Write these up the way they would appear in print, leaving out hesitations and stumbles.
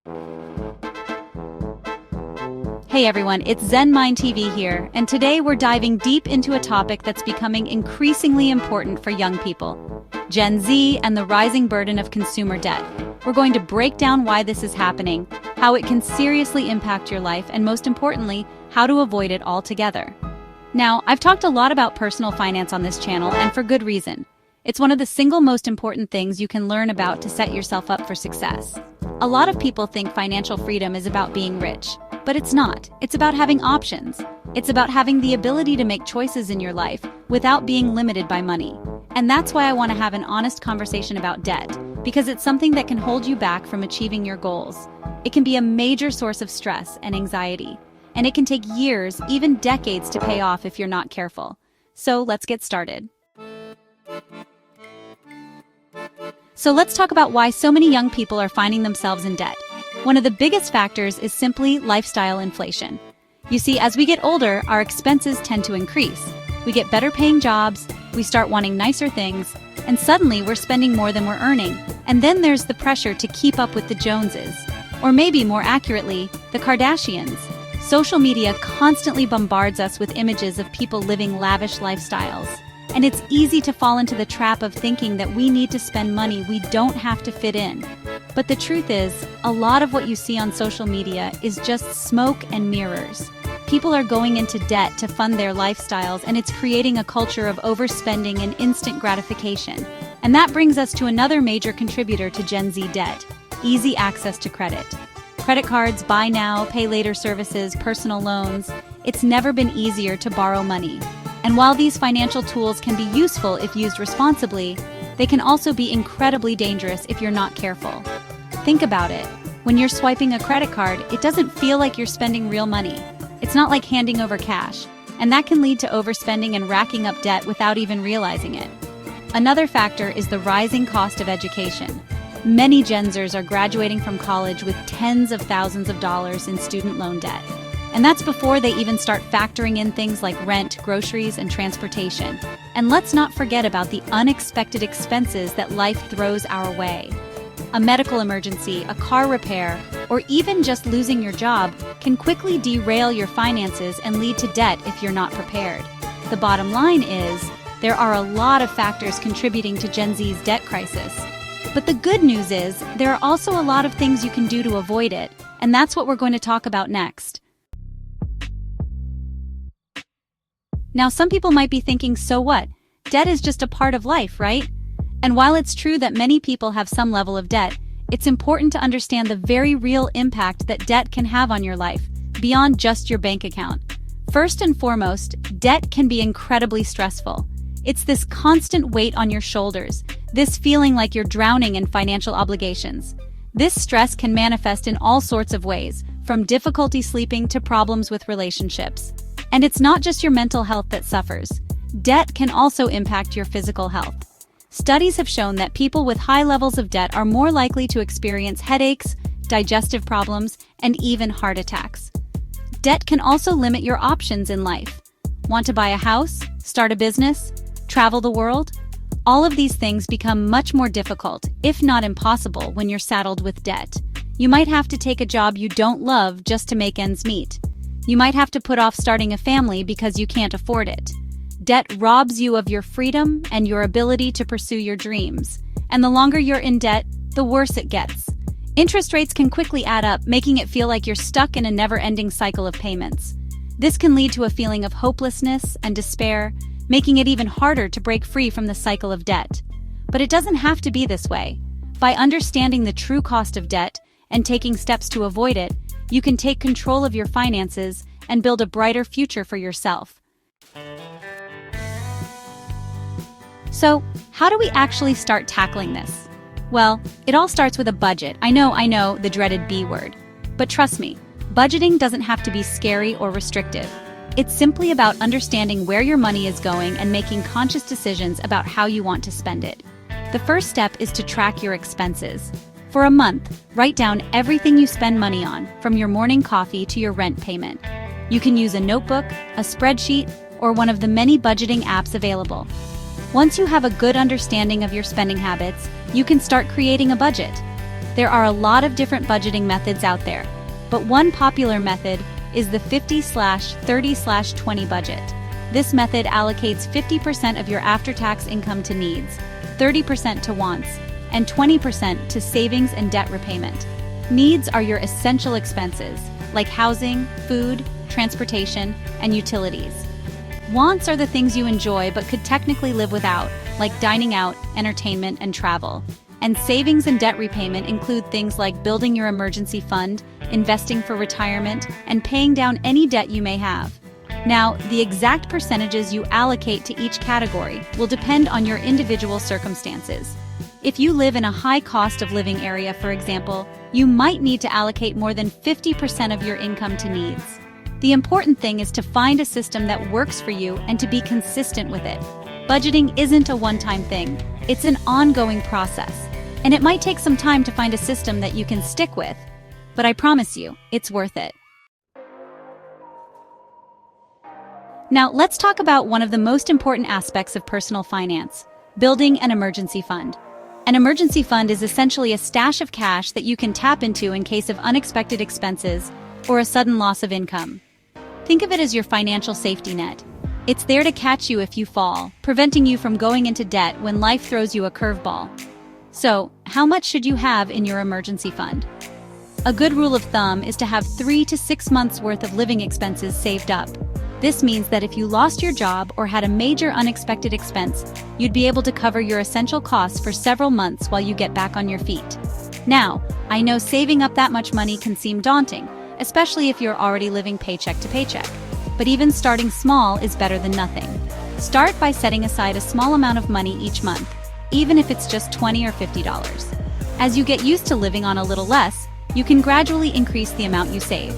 Hey everyone, it's Zen Mind TV here, and today we're diving deep into a topic that's becoming increasingly important for young people: Gen Z and the rising burden of consumer debt. We're going to break down why this is happening, how it can seriously impact your life, and most importantly, how to avoid it altogether. Now, I've talked a lot about personal finance on this channel, and for good reason. It's one of the single most important things you can learn about to set yourself up for success. A lot of people think financial freedom is about being rich, but it's not. It's about having options. It's about having the ability to make choices in your life without being limited by money. And that's why I want to have an honest conversation about debt, because it's something that can hold you back from achieving your goals. It can be a major source of stress and anxiety, and it can take years, even decades, to pay off if you're not careful. So let's get started. So let's talk about why so many young people are finding themselves in debt. One of the biggest factors is simply lifestyle inflation. You see, as we get older, our expenses tend to increase. We get better paying jobs, we start wanting nicer things, and suddenly we're spending more than we're earning. And then there's the pressure to keep up with the Joneses. Or maybe more accurately, the Kardashians. Social media constantly bombards us with images of people living lavish lifestyles. And it's easy to fall into the trap of thinking that we need to spend money we don't have to fit in. But the truth is, a lot of what you see on social media is just smoke and mirrors. People are going into debt to fund their lifestyles, and it's creating a culture of overspending and instant gratification. And that brings us to another major contributor to Gen Z debt: easy access to credit. Credit cards, buy now, pay later services, personal loans. It's never been easier to borrow money. And while these financial tools can be useful if used responsibly, they can also be incredibly dangerous if you're not careful. Think about it. When you're swiping a credit card, it doesn't feel like you're spending real money. It's not like handing over cash, and that can lead to overspending and racking up debt without even realizing it. Another factor is the rising cost of education. Many Gen Zers are graduating from college with tens of thousands of dollars in student loan debt. And that's before they even start factoring in things like rent, groceries, and transportation. And let's not forget about the unexpected expenses that life throws our way. A medical emergency, a car repair, or even just losing your job can quickly derail your finances and lead to debt if you're not prepared. The bottom line is, there are a lot of factors contributing to Gen Z's debt crisis. But the good news is, there are also a lot of things you can do to avoid it, and that's what we're going to talk about next. Now, some people might be thinking, so what? Debt is just a part of life, right? And while it's true that many people have some level of debt, it's important to understand the very real impact that debt can have on your life, beyond just your bank account. First and foremost, debt can be incredibly stressful. It's this constant weight on your shoulders, this feeling like you're drowning in financial obligations. This stress can manifest in all sorts of ways, from difficulty sleeping to problems with relationships. And it's not just your mental health that suffers. Debt can also impact your physical health. Studies have shown that people with high levels of debt are more likely to experience headaches, digestive problems, and even heart attacks. Debt can also limit your options in life. Want to buy a house, start a business, travel the world? All of these things become much more difficult, if not impossible, when you're saddled with debt. You might have to take a job you don't love just to make ends meet. You might have to put off starting a family because you can't afford it. Debt robs you of your freedom and your ability to pursue your dreams. And the longer you're in debt, the worse it gets. Interest rates can quickly add up, making it feel like you're stuck in a never-ending cycle of payments. This can lead to a feeling of hopelessness and despair, making it even harder to break free from the cycle of debt. But it doesn't have to be this way. By understanding the true cost of debt and taking steps to avoid it, you can take control of your finances and build a brighter future for yourself. So, how do we actually start tackling this? Well, it all starts with a budget. I know, the dreaded B word. But trust me, budgeting doesn't have to be scary or restrictive. It's simply about understanding where your money is going and making conscious decisions about how you want to spend it. The first step is to track your expenses. For a month, write down everything you spend money on, from your morning coffee to your rent payment. You can use a notebook, a spreadsheet, or one of the many budgeting apps available. Once you have a good understanding of your spending habits, you can start creating a budget. There are a lot of different budgeting methods out there, but one popular method is the 50/30/20 budget. This method allocates 50% of your after-tax income to needs, 30% to wants, and 20% to savings and debt repayment. Needs are your essential expenses, like housing, food, transportation, and utilities. Wants are the things you enjoy but could technically live without, like dining out, entertainment, and travel. And savings and debt repayment include things like building your emergency fund, investing for retirement, and paying down any debt you may have. Now, the exact percentages you allocate to each category will depend on your individual circumstances. If you live in a high cost of living area, for example, you might need to allocate more than 50% of your income to needs. The important thing is to find a system that works for you and to be consistent with it. Budgeting isn't a one-time thing, it's an ongoing process. And it might take some time to find a system that you can stick with, but I promise you, it's worth it. Now, let's talk about one of the most important aspects of personal finance: building an emergency fund. An emergency fund is essentially a stash of cash that you can tap into in case of unexpected expenses or a sudden loss of income. Think of it as your financial safety net. It's there to catch you if you fall, preventing you from going into debt when life throws you a curveball. So, how much should you have in your emergency fund? A good rule of thumb is to have 3 to 6 months worth of living expenses saved up. This means that if you lost your job or had a major unexpected expense, you'd be able to cover your essential costs for several months while you get back on your feet. Now, I know saving up that much money can seem daunting, especially if you're already living paycheck to paycheck. But even starting small is better than nothing. Start by setting aside a small amount of money each month, even if it's just $20 or $50. As you get used to living on a little less, you can gradually increase the amount you save.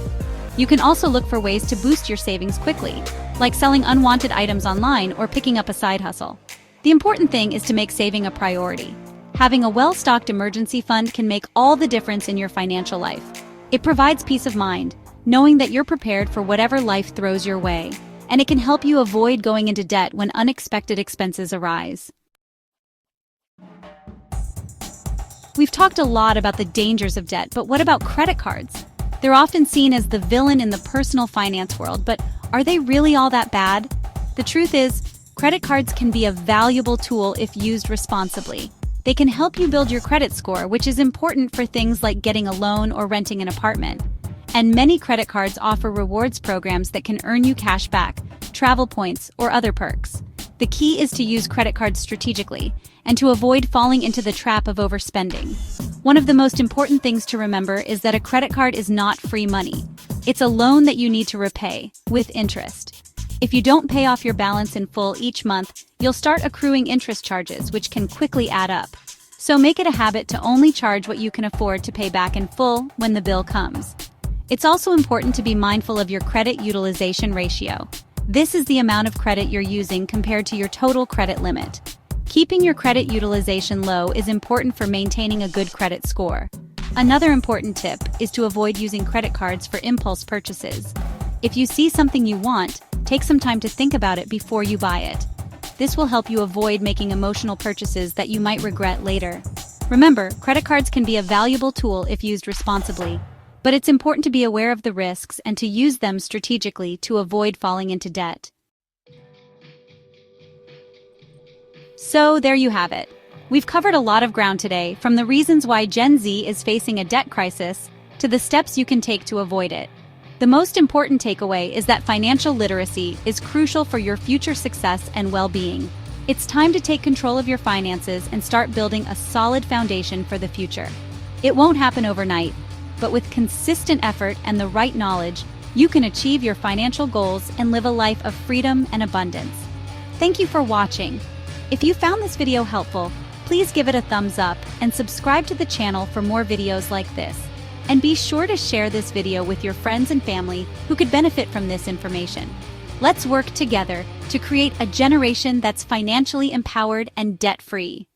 You can also look for ways to boost your savings quickly, like selling unwanted items online or picking up a side hustle. The important thing is to make saving a priority. Having a well-stocked emergency fund can make all the difference in your financial life. It provides peace of mind, knowing that you're prepared for whatever life throws your way, and it can help you avoid going into debt when unexpected expenses arise. We've talked a lot about the dangers of debt, but what about credit cards? They're often seen as the villain in the personal finance world, but are they really all that bad? The truth is, credit cards can be a valuable tool if used responsibly. They can help you build your credit score, which is important for things like getting a loan or renting an apartment. And many credit cards offer rewards programs that can earn you cash back, travel points, or other perks. The key is to use credit cards strategically and to avoid falling into the trap of overspending. One of the most important things to remember is that a credit card is not free money. It's a loan that you need to repay, with interest. If you don't pay off your balance in full each month, you'll start accruing interest charges, which can quickly add up. So make it a habit to only charge what you can afford to pay back in full when the bill comes. It's also important to be mindful of your credit utilization ratio. This is the amount of credit you're using compared to your total credit limit. Keeping your credit utilization low is important for maintaining a good credit score. Another important tip is to avoid using credit cards for impulse purchases. If you see something you want, take some time to think about it before you buy it. This will help you avoid making emotional purchases that you might regret later. Remember, credit cards can be a valuable tool if used responsibly, but it's important to be aware of the risks and to use them strategically to avoid falling into debt. So there you have it. We've covered a lot of ground today, from the reasons why Gen Z is facing a debt crisis to the steps you can take to avoid it. The most important takeaway is that financial literacy is crucial for your future success and well-being. It's time to take control of your finances and start building a solid foundation for the future. It won't happen overnight, but with consistent effort and the right knowledge, you can achieve your financial goals and live a life of freedom and abundance. Thank you for watching. If you found this video helpful, please give it a thumbs up and subscribe to the channel for more videos like this. And be sure to share this video with your friends and family who could benefit from this information. Let's work together to create a generation that's financially empowered and debt-free.